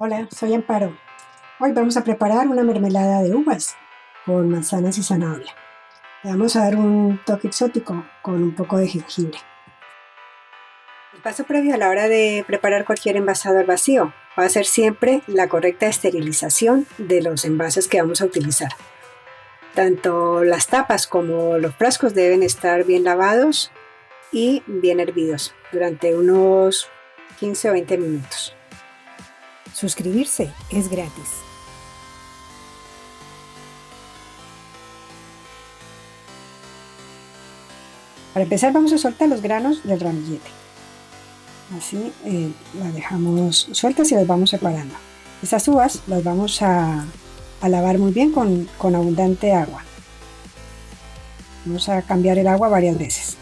Hola, soy Amparo. Hoy vamos a preparar una mermelada de uvas con manzanas y zanahoria. Le vamos a dar un toque exótico con un poco de jengibre. El paso previo a la hora de preparar cualquier envasado al vacío va a ser siempre la correcta esterilización de los envases que vamos a utilizar. Tanto las tapas como los frascos deben estar bien lavados y bien hervidos durante unos 15 o 20 minutos. Suscribirse es gratis. Para empezar vamos a soltar los granos del ramillete. Así las dejamos sueltas y las vamos separando. Estas uvas las vamos a lavar muy bien con abundante agua. Vamos a cambiar el agua varias veces.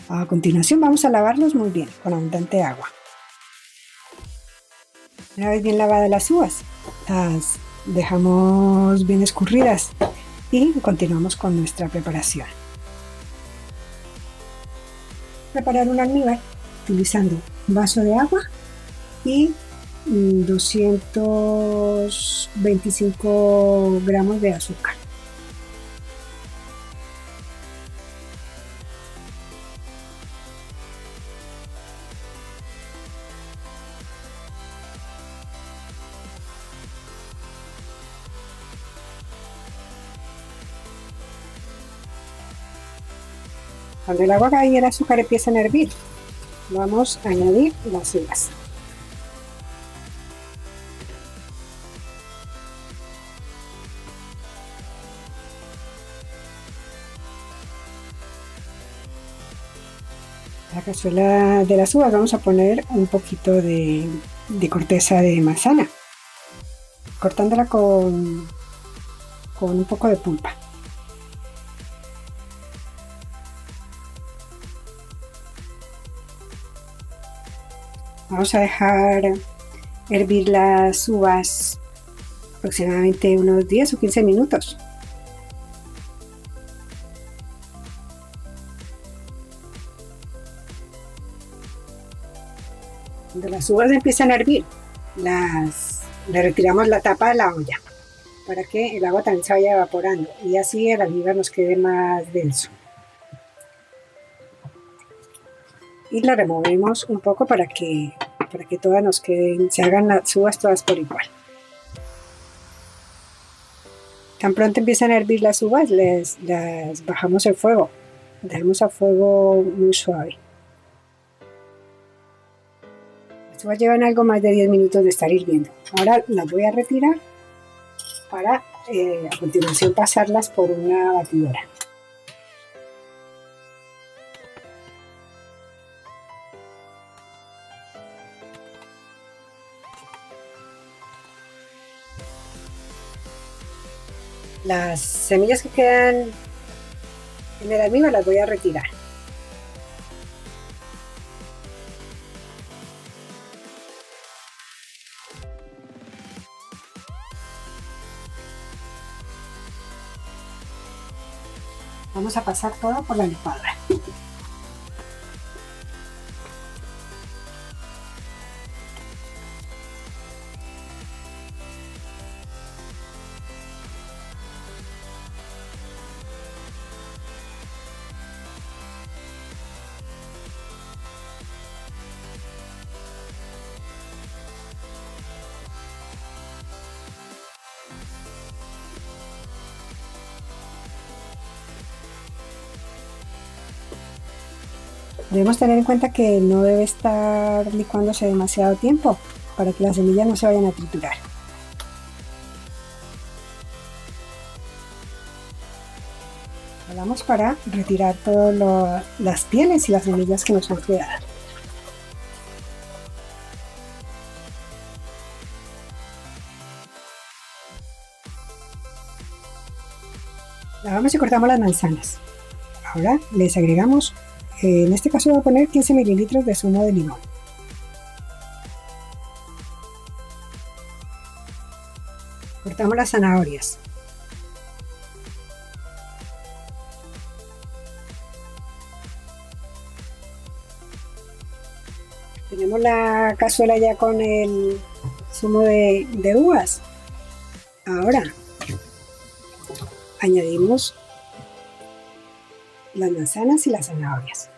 A continuación vamos a lavarlos muy bien con abundante agua. Una vez bien lavadas las uvas, las dejamos bien escurridas y continuamos con nuestra preparación. Preparar un almíbar utilizando un vaso de agua y 225 gramos de azúcar. Cuando el agua y el azúcar empiezan a hervir, vamos a añadir las uvas. En la cazuela de las uvas vamos a poner un poquito de corteza de manzana, cortándola con un poco de pulpa. Vamos a dejar hervir las uvas aproximadamente unos 10 o 15 minutos. Cuando las uvas empiezan a hervir, le retiramos la tapa de la olla para que el agua también se vaya evaporando y así el almíbar nos quede más denso. Y la removemos un poco para que todas nos queden, se hagan las uvas todas por igual. Tan pronto empiezan a hervir las uvas, las bajamos el fuego, dejamos a fuego muy suave. Las uvas llevan algo más de 10 minutos de estar hirviendo. Ahora las voy a retirar para a continuación pasarlas por una batidora. Las semillas que quedan en el almíbar las voy a retirar. Vamos a pasar todo por la licuadora. Debemos tener en cuenta que no debe estar licuándose demasiado tiempo para que las semillas no se vayan a triturar. Jalamos para retirar todas las pieles y las semillas que nos han quedado. Lavamos y cortamos las manzanas. Ahora les agregamos, en este caso voy a poner 15 mililitros de zumo de limón. Cortamos las zanahorias. Tenemos la cazuela ya con el zumo de uvas. Ahora añadimos las manzanas y las zanahorias.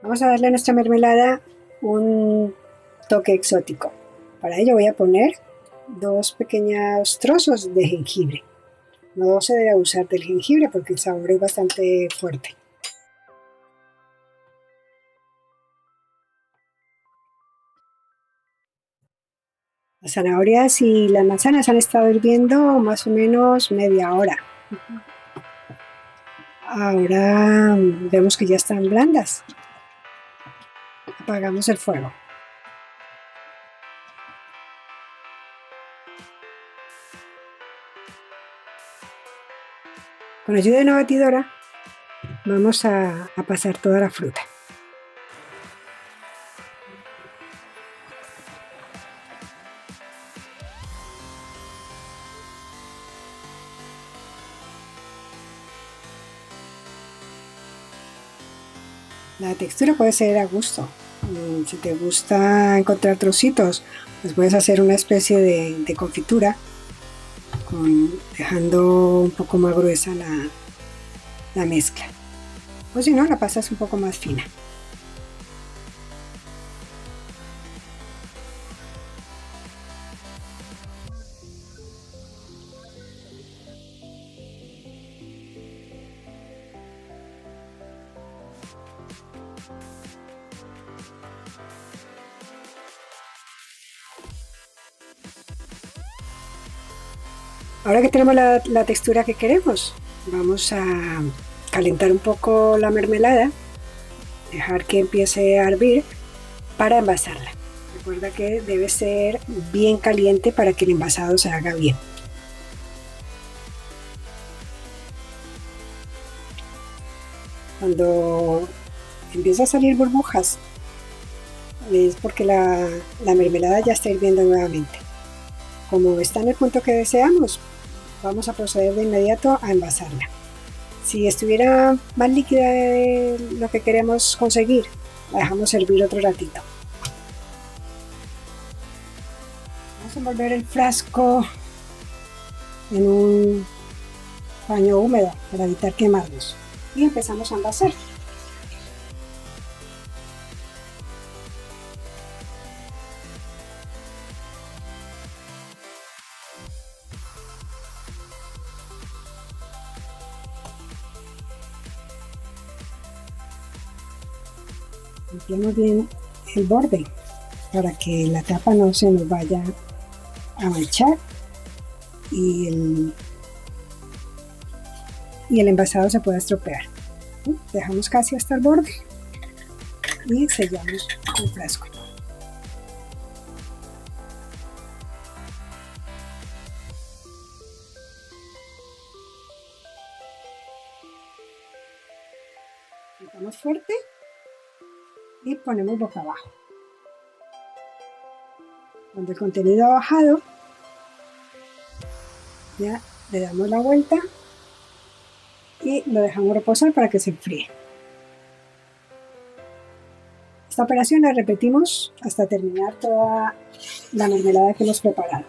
Vamos a darle a nuestra mermelada un toque exótico. Para ello voy a poner 2 pequeños trozos de jengibre. No se debe abusar del jengibre porque el sabor es bastante fuerte. Las zanahorias y las manzanas han estado hirviendo más o menos media hora. Ahora vemos que ya están blandas. Apagamos el fuego. Con ayuda de una batidora vamos a pasar toda la fruta. La textura puede ser a gusto. Si te gusta encontrar trocitos, pues puedes hacer una especie de confitura, dejando un poco más gruesa la mezcla. O si no, la pasas un poco más fina. Ahora que tenemos la textura que queremos, vamos a calentar un poco la mermelada, dejar que empiece a hervir para envasarla. Recuerda que debe ser bien caliente para que el envasado se haga bien. Cuando empieza a salir burbujas, es porque la mermelada ya está hirviendo nuevamente. Como está en el punto que deseamos, vamos a proceder de inmediato a envasarla. Si estuviera más líquida de lo que queremos conseguir, la dejamos hervir otro ratito. Vamos a envolver el frasco en un paño húmedo para evitar quemarnos y empezamos a envasar. Limpiamos bien el borde para que la tapa no se nos vaya a manchar y el envasado se pueda estropear. Dejamos casi hasta el borde y sellamos el frasco. Apretamos fuerte y ponemos boca abajo. Cuando el contenido ha bajado, ya le damos la vuelta y lo dejamos reposar para que se enfríe. Esta operación la repetimos hasta terminar toda la mermelada que hemos preparado.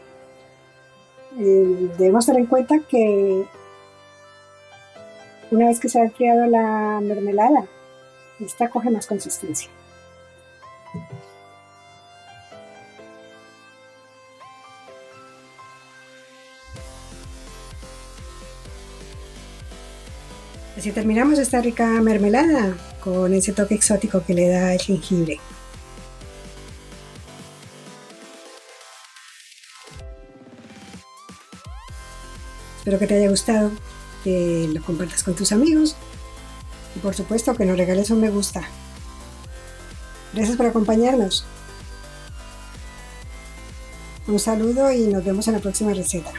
Debemos tener en cuenta que una vez que se ha enfriado la mermelada, esta coge más consistencia. Así terminamos esta rica mermelada con ese toque exótico que le da el jengibre. Espero que te haya gustado, que lo compartas con tus amigos y por supuesto que nos regales un me gusta. Gracias por acompañarnos. Un saludo y nos vemos en la próxima receta.